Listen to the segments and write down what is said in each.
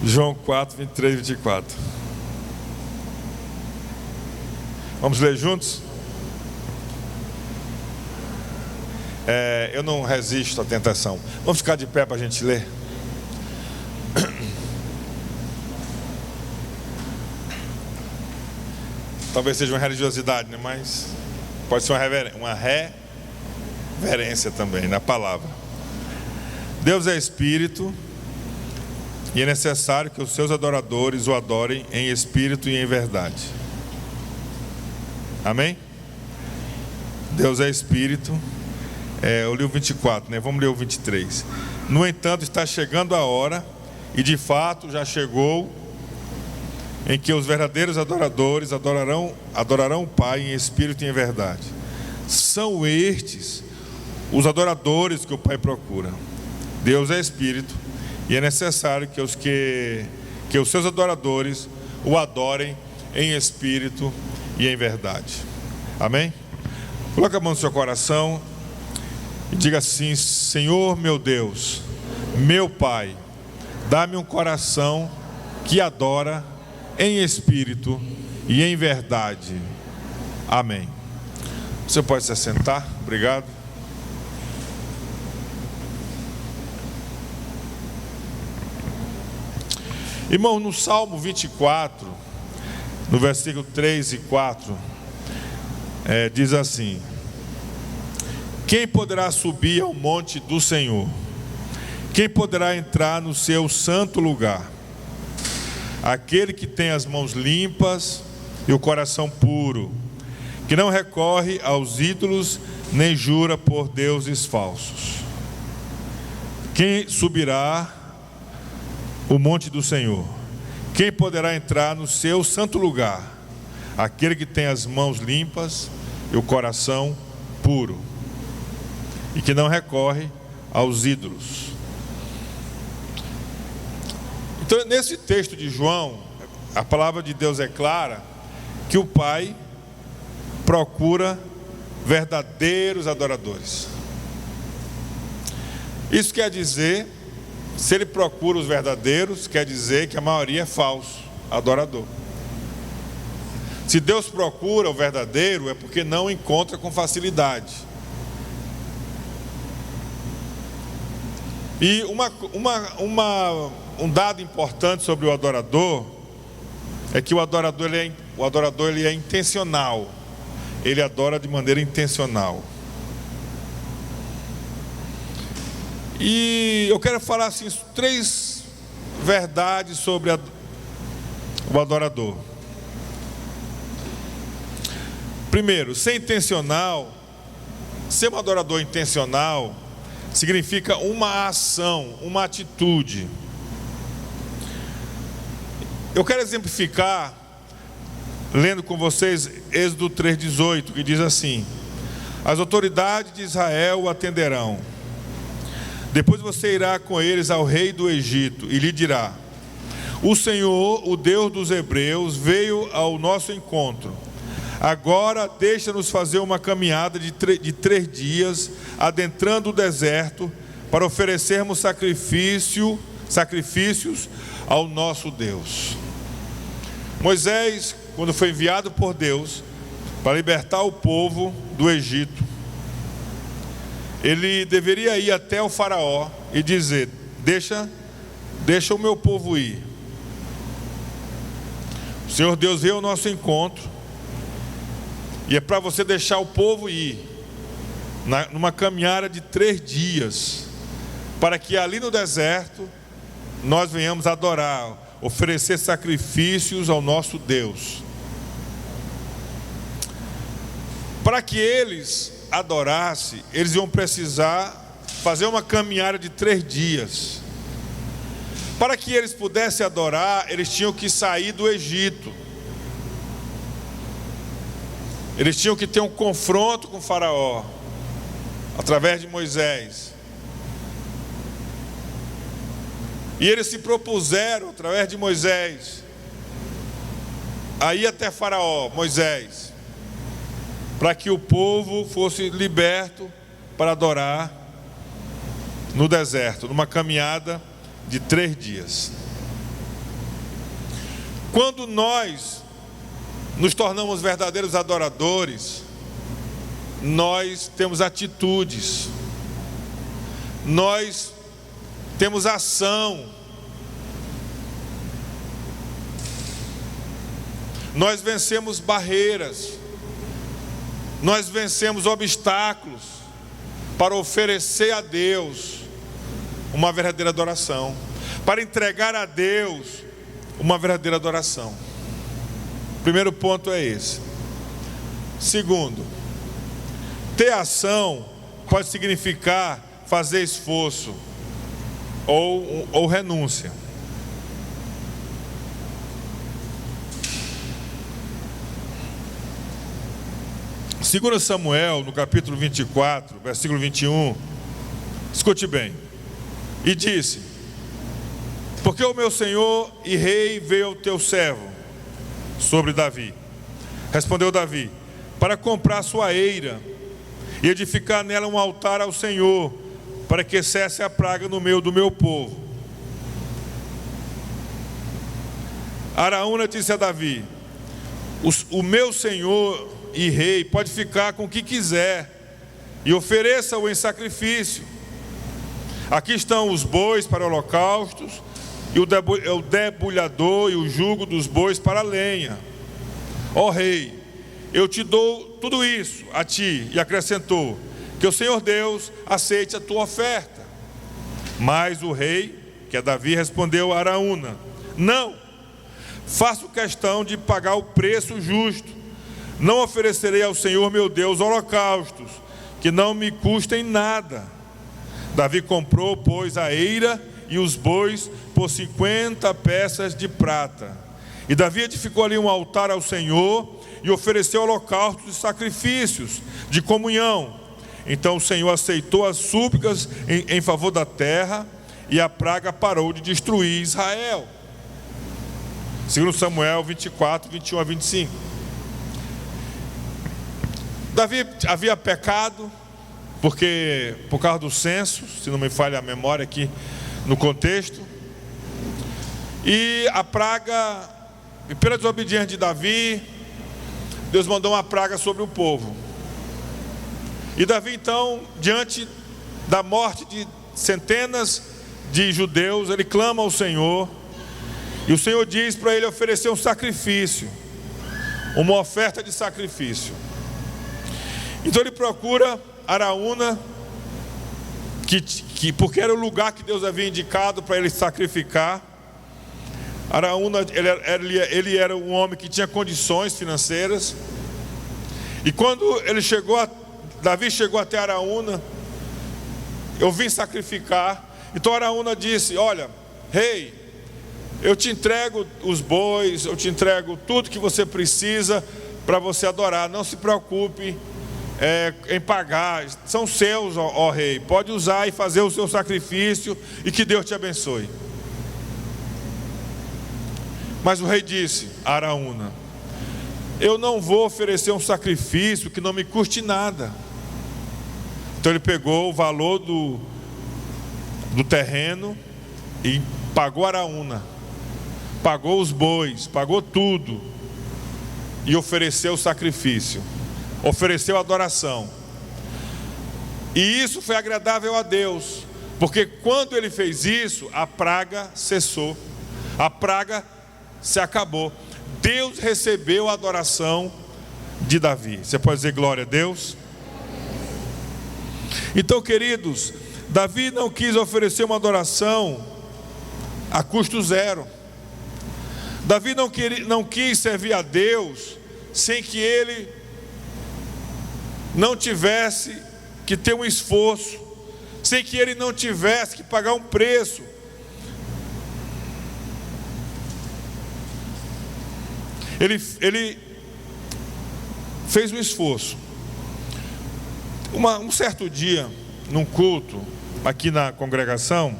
João 4, 23 e 24. Vamos ler juntos? Eu não resisto à tentação. Vamos ficar de pé para a gente ler? Talvez seja uma religiosidade, né? Mas pode ser uma reverência também na palavra. Deus é Espírito, e é necessário que os seus adoradores o adorem em espírito e em verdade. Amém? Deus é Espírito. Eu li o 24, né? Vamos ler o 23. No entanto, está chegando a hora, e de fato já chegou, em que os verdadeiros adoradores adorarão o Pai em espírito e em verdade. São estes os adoradores que o Pai procura. Deus é Espírito, e é necessário que os seus adoradores o adorem em espírito e em verdade. Amém? Coloque a mão no seu coração e diga assim: Senhor meu Deus, meu Pai, dá-me um coração que adora em espírito e em verdade. Amém. Você pode se assentar? Obrigado. Irmão, no Salmo 24, no versículo 3 e 4, diz assim: quem poderá subir ao monte do Senhor? Quem poderá entrar no seu santo lugar? Aquele que tem as mãos limpas e o coração puro, que não recorre aos ídolos, nem jura por deuses falsos. Quem subirá o monte do Senhor? Quem poderá entrar no seu santo lugar? Aquele que tem as mãos limpas e o coração puro, e que não recorre aos ídolos. Então, nesse texto de João, a palavra de Deus é clara que o Pai procura verdadeiros adoradores. Isso quer dizer, se ele procura os verdadeiros, quer dizer que a maioria é falso adorador. Se Deus procura o verdadeiro, é porque não encontra com facilidade. E um dado importante sobre o adorador é que o adorador ele é intencional. Ele adora de maneira intencional. E eu quero falar assim 3 verdades sobre o adorador. Primeiro, ser um adorador intencional significa uma ação, uma atitude. Eu quero exemplificar lendo com vocês Êxodo 3:18, que diz assim: as autoridades de Israel o atenderão. Depois você irá com eles ao rei do Egito e lhe dirá: o Senhor, o Deus dos hebreus, veio ao nosso encontro. Agora deixa-nos fazer uma caminhada de 3 dias, adentrando o deserto, para oferecermos sacrifícios ao nosso Deus. Moisés, quando foi enviado por Deus para libertar o povo do Egito, ele deveria ir até o faraó e dizer: deixa o meu povo ir. O Senhor Deus veio ao nosso encontro, e é para você deixar o povo ir, numa caminhada de 3 dias, para que ali no deserto nós venhamos adorar, oferecer sacrifícios ao nosso Deus. Para que eles adorassem, eles iam precisar fazer uma caminhada de 3 dias. Para que eles pudessem adorar, eles tinham que sair do Egito. Eles tinham que ter um confronto com o faraó, através de Moisés. E eles se propuseram, através de Moisés, a ir até faraó, Moisés, para que o povo fosse liberto para adorar no deserto, numa caminhada de 3 dias. Quando nós nos tornamos verdadeiros adoradores, nós temos atitudes, nós temos ação, nós vencemos barreiras, nós vencemos obstáculos para oferecer a Deus uma verdadeira adoração, para entregar a Deus uma verdadeira adoração. Primeiro ponto é esse. Segundo, ter ação pode significar fazer esforço ou renúncia. Segundo Samuel, no capítulo 24, versículo 21, escute bem. E disse: porque o meu senhor e rei veio ao teu servo sobre Davi. Respondeu Davi: para comprar sua eira e edificar nela um altar ao Senhor, para que cesse a praga no meio do meu povo. Araúna disse a Davi: o meu senhor e rei pode ficar com o que quiser, e ofereça-o em sacrifício. Aqui estão os bois para holocaustos, e o debulhador e o jugo dos bois para a lenha. Ó rei, eu te dou tudo isso a ti. E acrescentou: que o Senhor Deus aceite a tua oferta. Mas o rei, que é Davi, respondeu a Araúna: não, faço questão de pagar o preço justo. Não oferecerei ao Senhor meu Deus holocaustos que não me custem nada. Davi comprou, pois, a eira e os bois por 50 peças de prata. E Davi edificou ali um altar ao Senhor e ofereceu holocaustos e sacrifícios de comunhão. Então o Senhor aceitou as súplicas em favor da terra, e a praga parou de destruir Israel. Segundo Samuel 24, 21 a 25. Davi havia pecado, porque por causa do censo, se não me falha a memória aqui no contexto, e a praga, e pela desobediência de Davi, Deus mandou uma praga sobre o povo. E Davi então, diante da morte de centenas de judeus, ele clama ao Senhor, e o Senhor diz para ele oferecer um sacrifício, uma oferta de sacrifício. Então ele procura Araúna, porque era o lugar que Deus havia indicado para ele sacrificar. Araúna, ele era um homem que tinha condições financeiras. E quando Davi chegou até Araúna: eu vim sacrificar. Então Araúna disse: olha, rei, eu te entrego os bois, eu te entrego tudo que você precisa para você adorar. Não se preocupe em pagar, são seus, ó rei. Pode usar e fazer o seu sacrifício, e que Deus te abençoe. Mas o rei disse a Araúna: eu não vou oferecer um sacrifício que não me custe nada. Então ele pegou o valor do terreno e pagou Araúna, pagou os bois, pagou tudo, e ofereceu o sacrifício, ofereceu adoração. E isso foi agradável a Deus, porque quando ele fez isso, a praga cessou, a praga se acabou. Deus recebeu a adoração de Davi. Você pode dizer glória a Deus? Então, queridos, Davi não quis oferecer uma adoração a custo zero. Davi não quis servir a Deus sem que ele não tivesse que ter um esforço, sem que ele não tivesse que pagar um preço. Ele fez um esforço. Um certo dia, num culto aqui na congregação,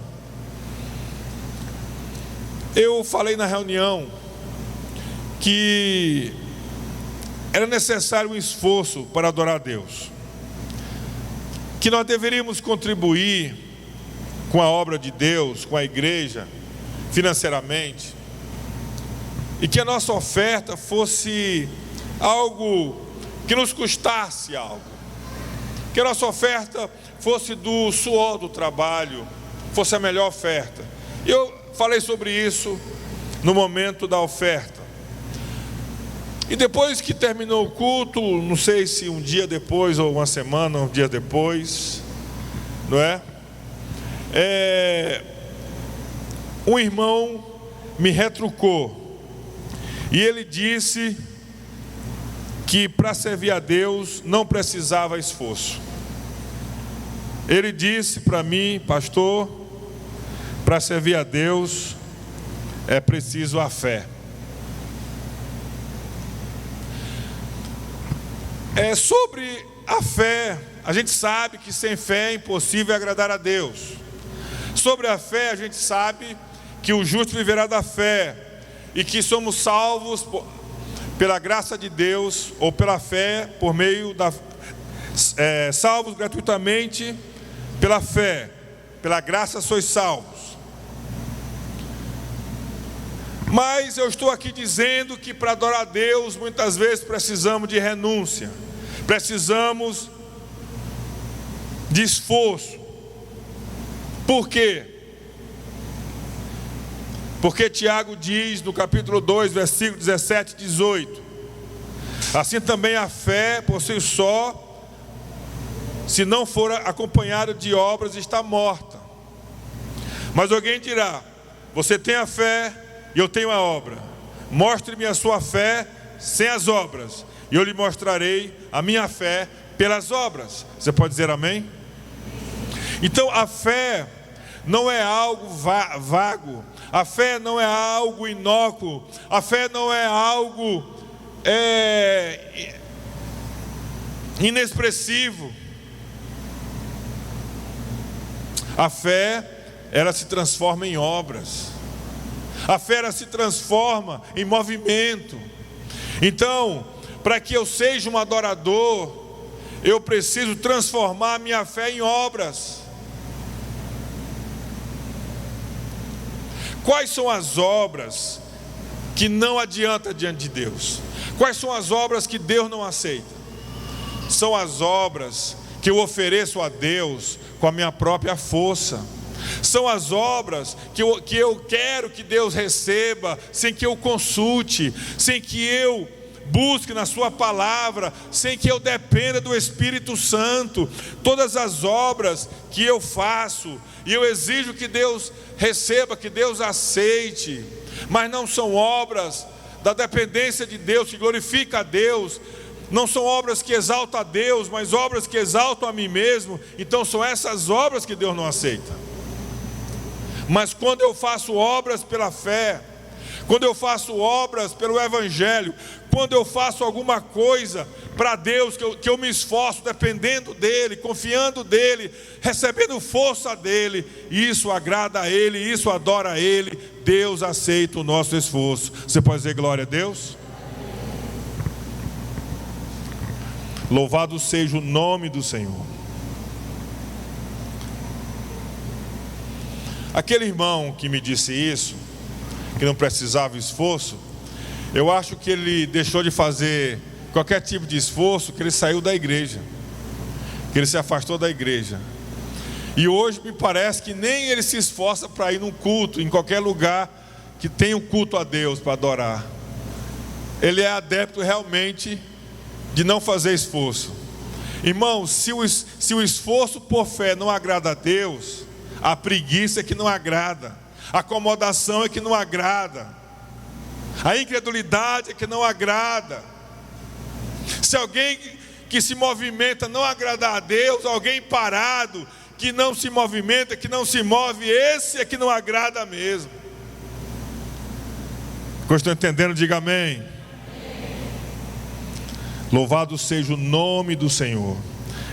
eu falei na reunião que era necessário um esforço para adorar a Deus, que nós deveríamos contribuir com a obra de Deus, com a igreja, financeiramente, e que a nossa oferta fosse algo que nos custasse algo, que a nossa oferta fosse do suor do trabalho, fosse a melhor oferta. Eu falei sobre isso no momento da oferta. E depois que terminou o culto, não sei se um dia depois ou uma semana, um dia depois, não é? Um irmão me retrucou e ele disse que para servir a Deus não precisava esforço. Ele disse para mim: pastor, para servir a Deus é preciso a fé. Sobre a fé, a gente sabe que sem fé é impossível agradar a Deus. Sobre a fé, a gente sabe que o justo viverá da fé e que somos salvos pela graça de Deus, ou pela fé, por meio da salvos gratuitamente pela fé, pela graça sois salvos. Mas eu estou aqui dizendo que para adorar a Deus muitas vezes precisamos de renúncia, precisamos de esforço. Por quê? Porque Tiago diz no capítulo 2, versículo 17 e 18: assim também a fé por si só, se não for acompanhada de obras, está morta. Mas alguém dirá: você tem a fé e eu tenho a obra. Mostre-me a sua fé sem as obras, e eu lhe mostrarei a minha fé pelas obras. Você pode dizer amém? Então a fé não é algo vago, a fé não é algo inócuo, a fé não é algo inexpressivo. A fé, ela se transforma em obras. A fé, ela se transforma em movimento. Então, para que eu seja um adorador, eu preciso transformar a minha fé em obras. Quais são as obras que não adianta diante de Deus? Quais são as obras que Deus não aceita? São as obras que eu ofereço a Deus com a minha própria força. São as obras que eu quero que Deus receba, sem que eu consulte, sem que eu busque na sua palavra, sem que eu dependa do Espírito Santo. Todas as obras que eu faço, e eu exijo que Deus receba, que Deus aceite, mas não são obras da dependência de Deus, que glorifica a Deus. Não são obras que exaltam a Deus, mas obras que exaltam a mim mesmo. Então são essas obras que Deus não aceita. Mas quando eu faço obras pela fé, quando eu faço obras pelo Evangelho, quando eu faço alguma coisa para Deus, que eu me esforço dependendo dEle, confiando dEle, recebendo força dEle, isso agrada a Ele, isso adora a Ele, Deus aceita o nosso esforço. Você pode dizer glória a Deus? Louvado seja o nome do Senhor. Aquele irmão que me disse isso, que não precisava esforço, eu acho que ele deixou de fazer qualquer tipo de esforço, que ele saiu da igreja, que ele se afastou da igreja. E hoje me parece que nem ele se esforça para ir num culto, em qualquer lugar que tenha um culto a Deus para adorar. Ele é adepto realmente de não fazer esforço. Irmão, se o esforço por fé não agrada a Deus, a preguiça é que não agrada, a acomodação é que não agrada, a incredulidade é que não agrada. Se alguém que se movimenta não agradar a Deus, alguém parado, que não se movimenta, que não se move, esse é que não agrada mesmo. Estou entendendo? Diga amém. Louvado seja o nome do Senhor.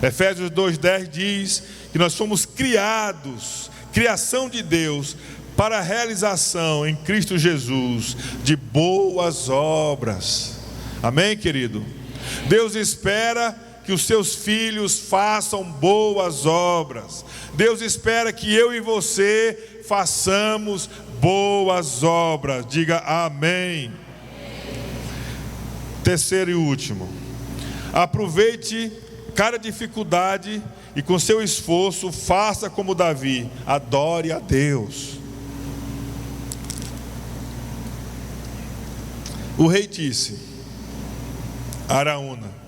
Efésios 2:10 diz que nós somos criados, criação de Deus, para a realização em Cristo Jesus de boas obras. Amém, querido? Deus espera que os seus filhos façam boas obras. Deus espera que eu e você façamos boas obras. Diga amém. Terceiro e último. Aproveite cada dificuldade e com seu esforço faça como Davi. Adore a Deus. O rei disse a Araúna: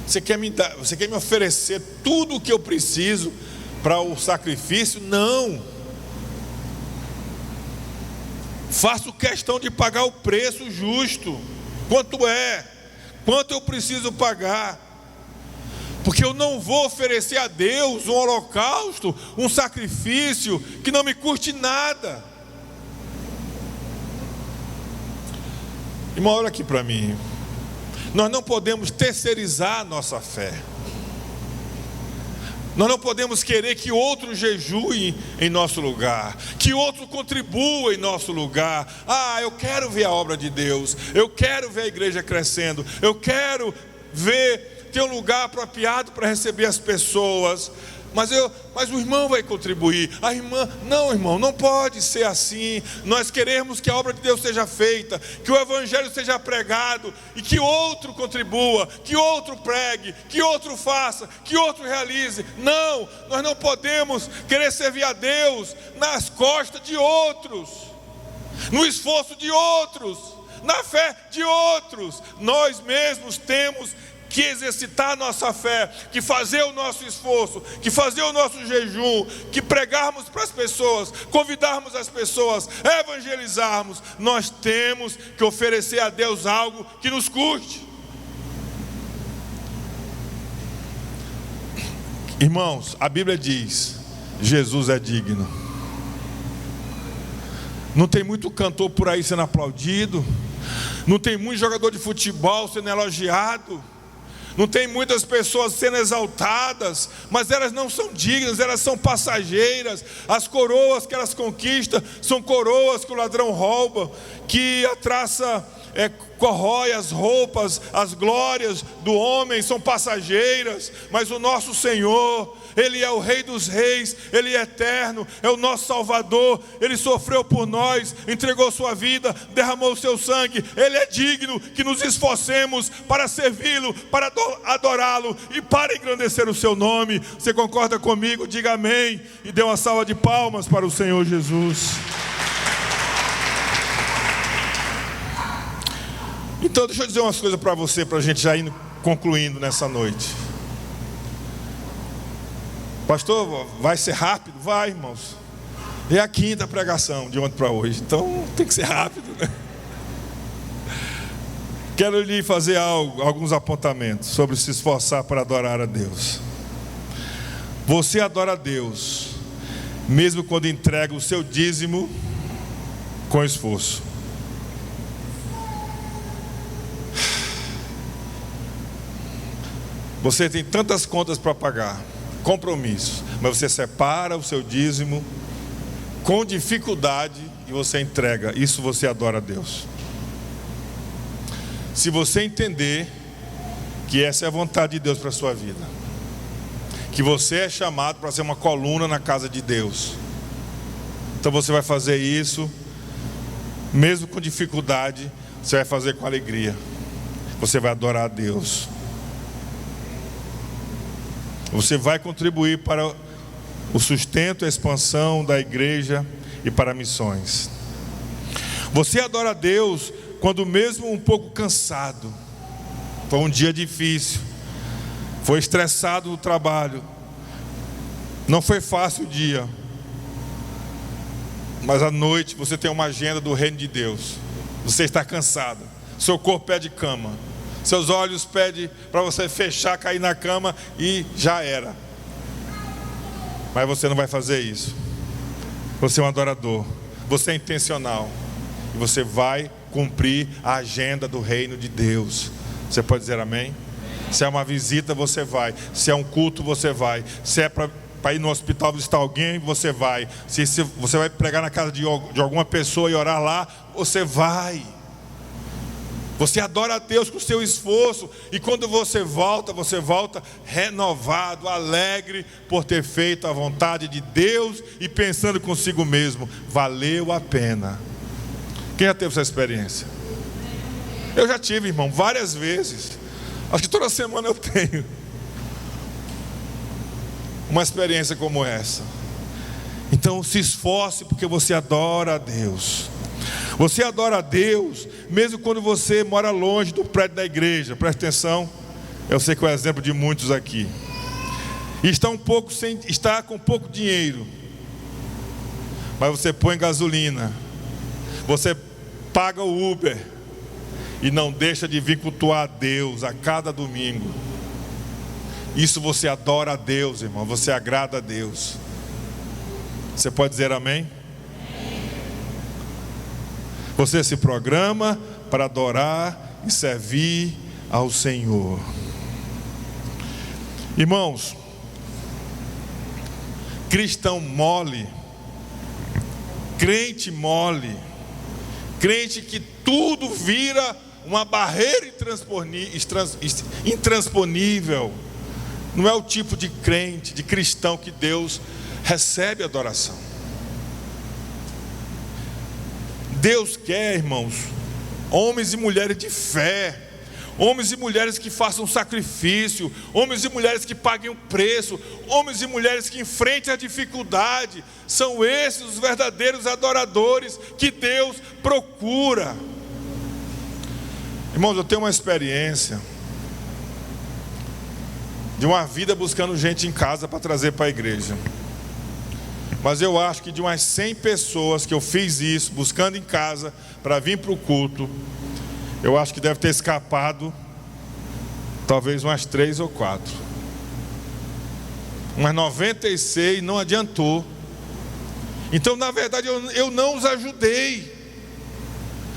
você quer me oferecer tudo o que eu preciso para o sacrifício? Não. Faço questão de pagar o preço justo. Quanto é? Quanto eu preciso pagar? Porque eu não vou oferecer a Deus um holocausto, um sacrifício que não me custe nada. Irmão, olha aqui para mim. Nós não podemos terceirizar a nossa fé. Nós não podemos querer que outro jejue em nosso lugar, que outro contribua em nosso lugar. Eu quero ver a obra de Deus, eu quero ver a igreja crescendo, eu quero ter um lugar apropriado para receber as pessoas. Mas o irmão vai contribuir, a irmã, não, irmão, não pode ser assim. Nós queremos que a obra de Deus seja feita, que o evangelho seja pregado, e que outro contribua, que outro pregue, que outro faça, que outro realize. Não, nós não podemos querer servir a Deus nas costas de outros, no esforço de outros, na fé de outros. Nós mesmos temos que exercitar a nossa fé, que fazer o nosso esforço, que fazer o nosso jejum, que pregarmos para as pessoas, convidarmos as pessoas, evangelizarmos. Nós temos que oferecer a Deus algo que nos custe. Irmãos, a Bíblia diz: Jesus é digno. Não tem muito cantor por aí sendo aplaudido, não tem muito jogador de futebol sendo elogiado, não tem muitas pessoas sendo exaltadas, mas elas não são dignas, elas são passageiras. As coroas que elas conquistam são coroas que o ladrão rouba, que a traça corrói as roupas. As glórias do homem são passageiras, mas o nosso Senhor, Ele é o Rei dos Reis, Ele é eterno, é o nosso Salvador. Ele sofreu por nós, entregou sua vida, derramou o seu sangue. Ele é digno que nos esforcemos para servi-lo, para adorá-lo e para engrandecer o seu nome. Você concorda comigo? Diga amém e dê uma salva de palmas para o Senhor Jesus. Então deixa eu dizer umas coisas para você, para a gente já ir concluindo nessa noite. Pastor, vai ser rápido? Vai, irmãos. É a quinta pregação de ontem para hoje, então tem que ser rápido, né? Quero lhe fazer alguns apontamentos sobre se esforçar para adorar a Deus. Você adora a Deus mesmo quando entrega o seu dízimo com esforço. Você tem tantas contas para pagar, compromissos, mas você separa o seu dízimo com dificuldade e você entrega. Isso você adora a Deus. Se você entender que essa é a vontade de Deus para a sua vida, que você é chamado para ser uma coluna na casa de Deus, então você vai fazer isso, mesmo com dificuldade, você vai fazer com alegria. Você vai adorar a Deus. Você vai contribuir para o sustento e a expansão da igreja e para missões. Você adora a Deus quando mesmo um pouco cansado, foi um dia difícil, foi estressado no trabalho, não foi fácil o dia, mas à noite você tem uma agenda do reino de Deus. Você está cansado, seu corpo pede cama, seus olhos pedem para você fechar, cair na cama e já era. Mas você não vai fazer isso. Você é um adorador, você é intencional e você vai cumprir a agenda do reino de Deus. Você pode dizer amém? Se é uma visita, você vai. Se é um culto, você vai. Se é para ir no hospital visitar alguém, você vai. Se você vai pregar na casa de alguma pessoa e orar lá, você vai. Você adora a Deus com o seu esforço, e quando você volta renovado, alegre por ter feito a vontade de Deus e pensando consigo mesmo: valeu a pena. Quem já teve essa experiência? Eu já tive, irmão, várias vezes. Acho que toda semana eu tenho uma experiência como essa. Então se esforce, porque você adora a Deus. Você adora a Deus, mesmo quando você mora longe do prédio da igreja. Presta atenção, eu sei que é o exemplo de muitos aqui. E está com pouco dinheiro, mas você põe gasolina, você paga o Uber e não deixa de vir cultuar a Deus a cada domingo. Isso você adora a Deus, irmão, você agrada a Deus. Você pode dizer amém? Você se programa para adorar e servir ao Senhor. Irmãos, cristão mole, crente mole, crente que tudo vira uma barreira intransponível, não é o tipo de crente, de cristão que Deus recebe adoração. Deus quer, irmãos, homens e mulheres de fé, homens e mulheres que façam sacrifício, homens e mulheres que paguem o preço, homens e mulheres que enfrentem a dificuldade. São esses os verdadeiros adoradores que Deus procura. Irmãos, eu tenho uma experiência de uma vida buscando gente em casa para trazer para a igreja. Mas eu acho que de umas 100 pessoas que eu fiz isso, buscando em casa para vir para o culto, eu acho que deve ter escapado talvez umas 3 ou 4. Umas 96 não adiantou. Então, na verdade, eu não os ajudei.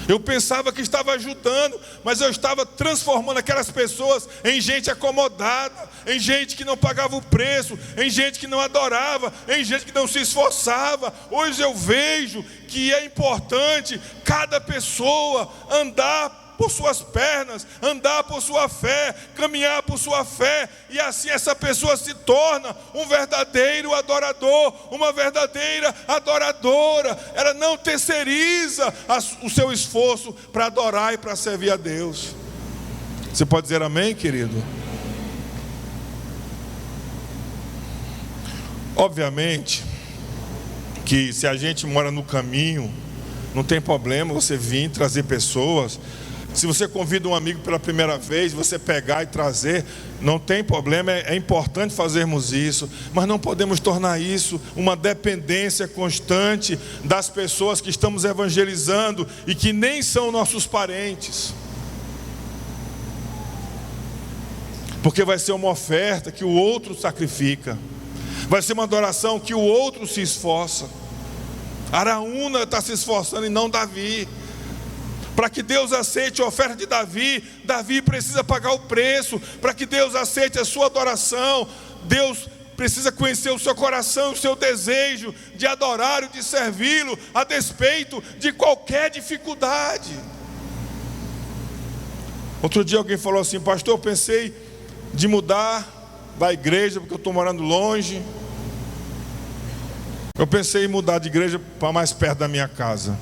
Eu pensava que estava ajudando, mas eu estava transformando aquelas pessoas em gente acomodada, em gente que não pagava o preço, em gente que não adorava, em gente que não se esforçava. Hoje eu vejo que é importante cada pessoa andar por suas pernas, andar por sua fé, caminhar por sua fé, e assim essa pessoa se torna um verdadeiro adorador, uma verdadeira adoradora. Ela não terceiriza o seu esforço para adorar e para servir a Deus. Você pode dizer amém, querido? Obviamente que se a gente mora no caminho, não tem problema você vir trazer pessoas. Se você convida um amigo pela primeira vez, você pegar e trazer, não tem problema, é importante fazermos isso, mas não podemos tornar isso uma dependência constante das pessoas que estamos evangelizando e que nem são nossos parentes. Porque vai ser uma oferta que o outro sacrifica, vai ser uma adoração que o outro se esforça. Araúna está se esforçando e não Davi. Para que Deus aceite a oferta de Davi, Davi precisa pagar o preço. Para que Deus aceite a sua adoração, Deus precisa conhecer o seu coração, o seu desejo de adorar e de servi-lo, a despeito de qualquer dificuldade. Outro dia alguém falou assim: pastor, eu pensei de mudar da igreja porque eu estou morando longe. Eu pensei em mudar de igreja para mais perto da minha casa.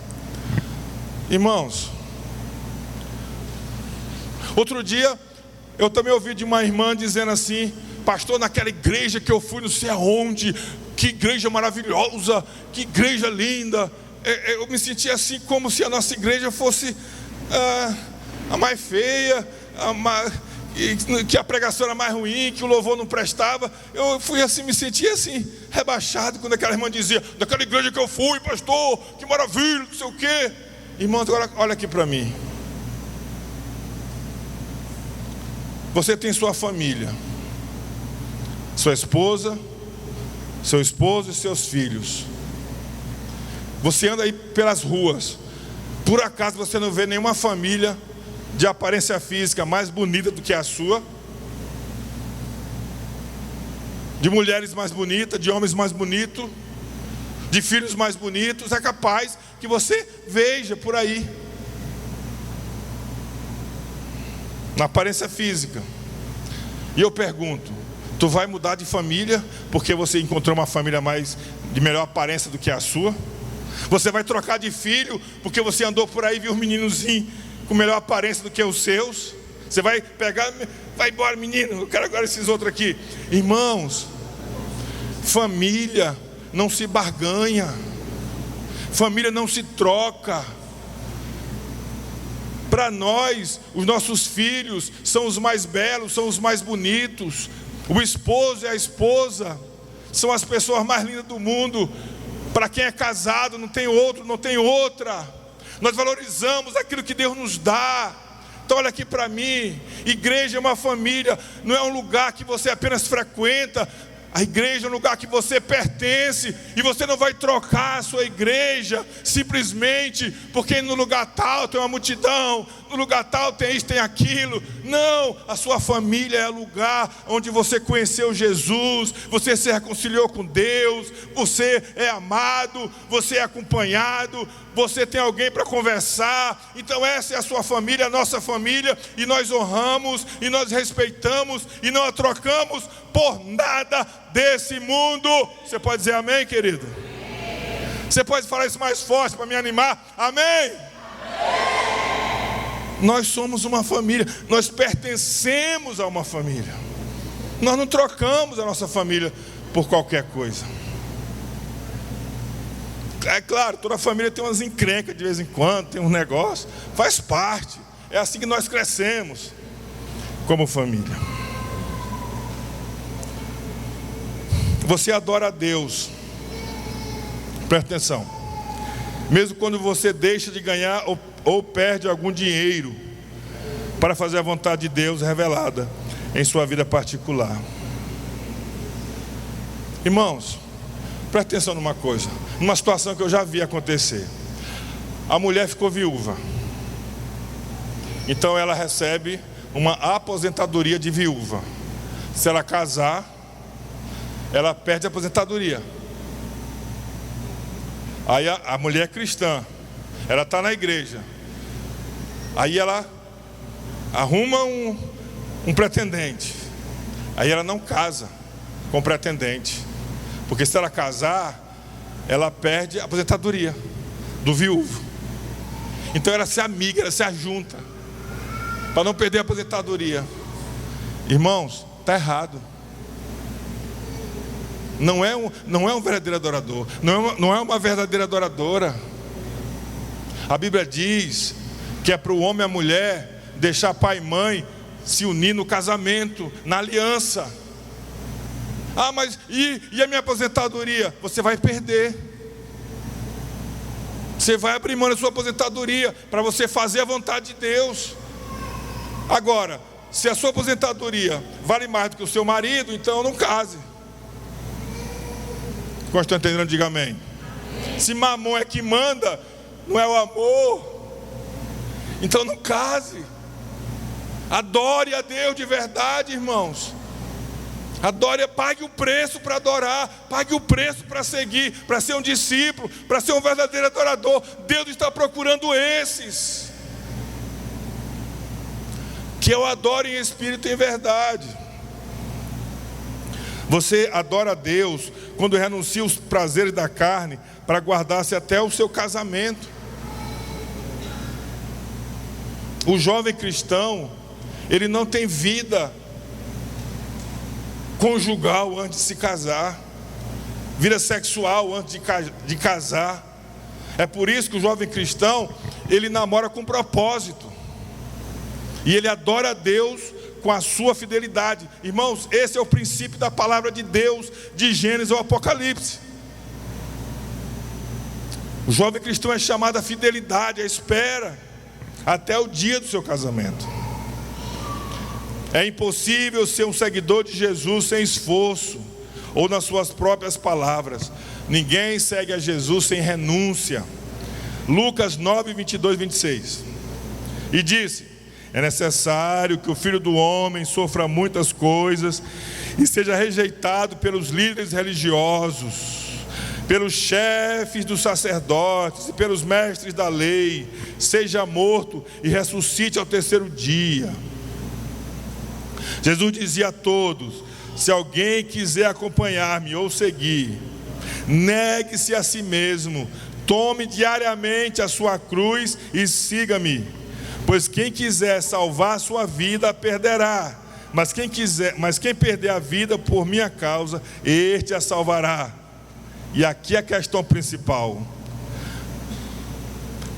Irmãos, outro dia eu também ouvi de uma irmã dizendo assim: pastor, naquela igreja que eu fui não sei aonde, que igreja maravilhosa, que igreja linda. Eu me senti assim como se a nossa igreja fosse a mais feia, que a pregação era mais ruim, que o louvor não prestava. Eu fui assim, me senti assim, rebaixado, quando aquela irmã dizia: daquela igreja que eu fui, pastor, que maravilha, não sei o quê. Irmão, agora olha aqui para mim. Você tem sua família, sua esposa, seu esposo e seus filhos. Você anda aí pelas ruas, por acaso você não vê nenhuma família de aparência física mais bonita do que a sua? De mulheres mais bonitas, de homens mais bonitos, de filhos mais bonitos? É capaz que você veja por aí. na aparência física. E eu pergunto, tu vai mudar de família porque você encontrou uma família de melhor aparência do que a sua? Você vai trocar de filho porque você andou por aí e viu um meninozinho com melhor aparência do que os seus? Você vai pegar, vai embora menino, eu quero agora esses outros aqui. Irmãos, família não se barganha, família não se troca. Para nós, os nossos filhos são os mais belos, são os mais bonitos. O esposo e a esposa são as pessoas mais lindas do mundo. Para quem é casado, não tem outro, não tem outra. Nós valorizamos aquilo que Deus nos dá. Então olha aqui para mim, igreja é uma família, não é um lugar que você apenas frequenta. A igreja é um lugar que você pertence, e você não vai trocar a sua igreja simplesmente porque no lugar tal tem uma multidão, no lugar tal tem isso, tem aquilo. Não, a sua família é o lugar onde você conheceu Jesus, você se reconciliou com Deus, você é amado, você é acompanhado, você tem alguém para conversar. Então essa é a sua família, a nossa família, e nós honramos, e nós respeitamos, e não a trocamos por nada desse mundo. Você pode dizer amém, querido? Você pode falar isso mais forte para me animar? Amém? Nós somos uma família, nós pertencemos a uma família. Nós não trocamos a nossa família por qualquer coisa. É claro, toda família tem umas encrencas de vez em quando, tem um negócio, faz parte. É assim que nós crescemos como família. Você adora a Deus, presta atenção, mesmo quando você deixa de ganhar ou perde algum dinheiro para fazer a vontade de Deus revelada em sua vida particular. Irmãos, presta atenção numa coisa, numa situação que eu já vi acontecer. A mulher ficou viúva, então ela recebe uma aposentadoria de viúva. Se ela casar, ela perde a aposentadoria. Aí a mulher é cristã, ela está na igreja, aí ela arruma um pretendente, aí ela não casa com o pretendente, porque se ela casar, ela perde a aposentadoria do viúvo. Então ela se amiga, ela se ajunta para não perder a aposentadoria. Irmãos, está errado. Não é um verdadeiro adorador, não é uma verdadeira adoradora. A Bíblia diz que é para o homem e a mulher deixar pai e mãe se unir no casamento, na aliança. Ah, mas e a minha aposentadoria? Você vai perder. Você vai abrir mão da sua aposentadoria para você fazer a vontade de Deus. Agora, se a sua aposentadoria vale mais do que o seu marido, então não case. Quando estão entendendo, diga amém. Se mamão é que manda, não é o amor, então não case. Adore a Deus de verdade, irmãos. Adore, pague o preço para adorar, pague o preço para seguir, para ser um discípulo, para ser um verdadeiro adorador. Deus está procurando esses que eu adoro em espírito e em verdade. Você adora a Deus quando renuncia os prazeres da carne para guardar-se até o seu casamento. O jovem cristão, ele não tem vida conjugal antes de se casar, vida sexual antes de casar. É por isso que o jovem cristão, ele namora com propósito, e ele adora a Deus com a sua fidelidade. Irmãos, esse é o princípio da palavra de Deus, de Gênesis ao Apocalipse. O jovem cristão é chamado à fidelidade, à espera, até o dia do seu casamento. É impossível ser um seguidor de Jesus sem esforço, ou nas suas próprias palavras. Ninguém segue a Jesus sem renúncia. Lucas 9, 22, 26. E disse: é necessário que o Filho do Homem sofra muitas coisas e seja rejeitado pelos líderes religiosos, pelos chefes dos sacerdotes e pelos mestres da lei, seja morto e ressuscite ao terceiro dia. Jesus dizia a todos: se alguém quiser acompanhar-me ou seguir, negue-se a si mesmo, tome diariamente a sua cruz e siga-me. Pois quem quiser salvar a sua vida, a perderá. Mas quem perder a vida por minha causa, este a salvará. E aqui é a questão principal.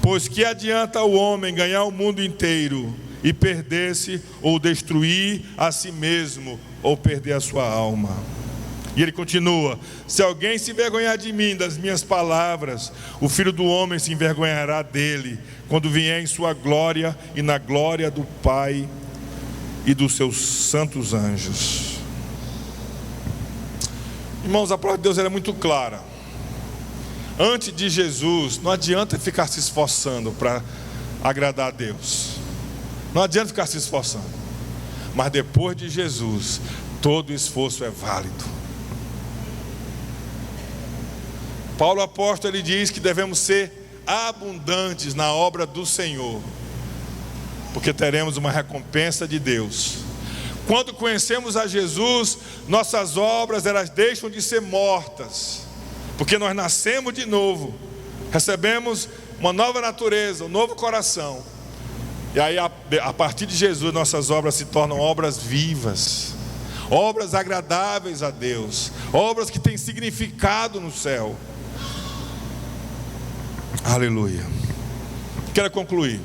Pois que adianta o homem ganhar o mundo inteiro e perder-se ou destruir a si mesmo ou perder a sua alma? E ele continua: se alguém se envergonhar de mim, das minhas palavras, o Filho do Homem se envergonhará dele, quando vier em sua glória e na glória do Pai e dos seus santos anjos. Irmãos, a palavra de Deus era muito clara. Antes de Jesus, não adianta ficar se esforçando para agradar a Deus. Não adianta ficar se esforçando. Mas depois de Jesus, todo esforço é válido. Paulo apóstolo, ele diz que devemos ser abundantes na obra do Senhor, porque teremos uma recompensa de Deus. Quando conhecemos a Jesus, nossas obras, elas deixam de ser mortas, porque nós nascemos de novo, recebemos uma nova natureza, um novo coração. E aí a partir de Jesus, nossas obras se tornam obras vivas, obras agradáveis a Deus, obras que têm significado no céu. Aleluia. Quero concluir.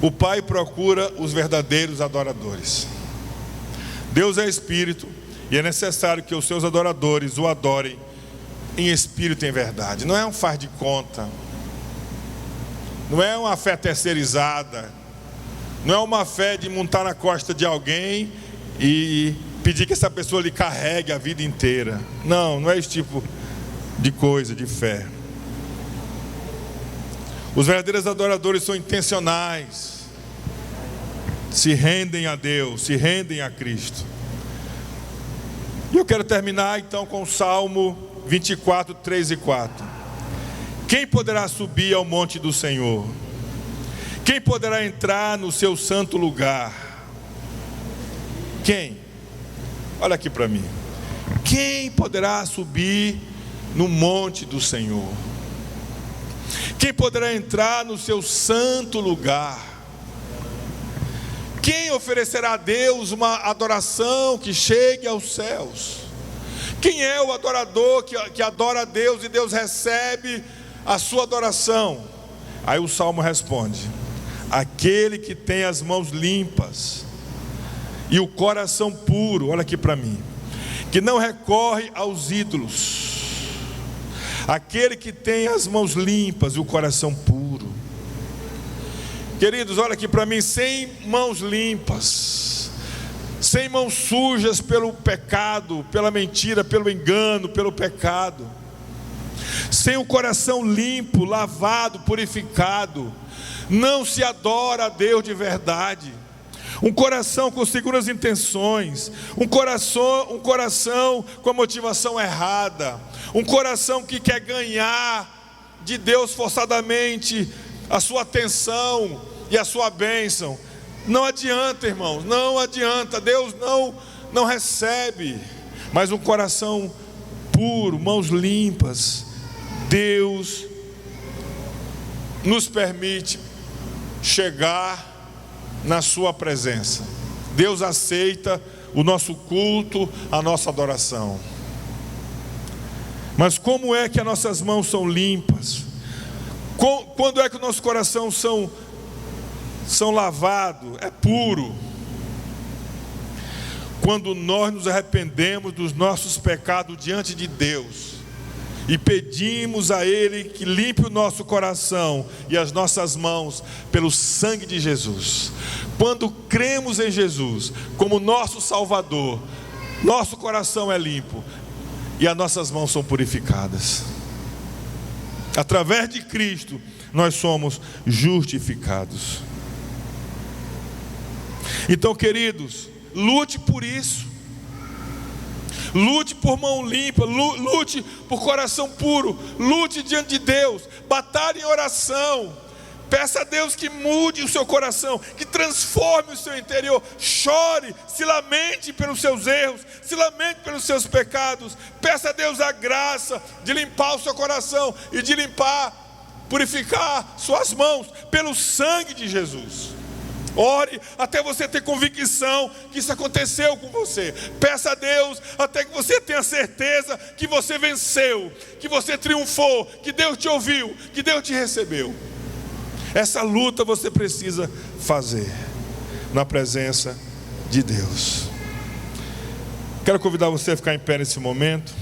O Pai procura os verdadeiros adoradores. Deus é Espírito, e é necessário que os seus adoradores o adorem em espírito e em verdade. Não é um faz de conta, não é uma fé terceirizada, não é uma fé de montar na costa de alguém e pedir que essa pessoa lhe carregue a vida inteira. Não é esse tipo de coisa, de fé. Os verdadeiros adoradores são intencionais, se rendem a Deus, se rendem a Cristo. E eu quero terminar então com o Salmo 24, 3 e 4. Quem poderá subir ao monte do Senhor? Quem poderá entrar no seu santo lugar? Quem? Olha aqui para mim. Quem poderá subir no monte do Senhor? Quem poderá entrar no seu santo lugar? Quem oferecerá a Deus uma adoração que chegue aos céus? Quem é o adorador que adora a Deus e Deus recebe a sua adoração? Aí o Salmo responde: aquele que tem as mãos limpas e o coração puro, olha aqui para mim, que não recorre aos ídolos. Aquele que tem as mãos limpas e o coração puro. Queridos, olha aqui para mim, sem mãos limpas, sem mãos sujas pelo pecado, pela mentira, pelo engano, pelo pecado, sem o coração limpo, lavado, purificado, não se adora a Deus de verdade. Um coração com seguras intenções, um coração com a motivação errada, um coração que quer ganhar de Deus forçadamente a sua atenção e a sua bênção. Não adianta, irmãos, não adianta. Deus não recebe. Mas um coração puro, mãos limpas, Deus nos permite chegar na sua presença. Deus aceita o nosso culto, a nossa adoração. Mas como é que as nossas mãos são limpas? Quando é que o nosso coração são lavados? É puro. Quando nós nos arrependemos dos nossos pecados diante de Deus e pedimos a Ele que limpe o nosso coração e as nossas mãos pelo sangue de Jesus. Quando cremos em Jesus como nosso Salvador, nosso coração é limpo e as nossas mãos são purificadas. Através de Cristo nós somos justificados. Então, queridos, lute por isso. Lute por mão limpa, lute por coração puro, lute diante de Deus, batalhe em oração, Peça a Deus que mude o seu coração, que transforme o seu interior. Chore, se lamente pelos seus erros, se lamente pelos seus pecados. Peça a Deus a graça de limpar o seu coração e de purificar suas mãos pelo sangue de Jesus. Ore até você ter convicção que isso aconteceu com você. Peça a Deus até que você tenha certeza que você venceu, que você triunfou, que Deus te ouviu, que Deus te recebeu. Essa luta você precisa fazer na presença de Deus. Quero convidar você a ficar em pé nesse momento.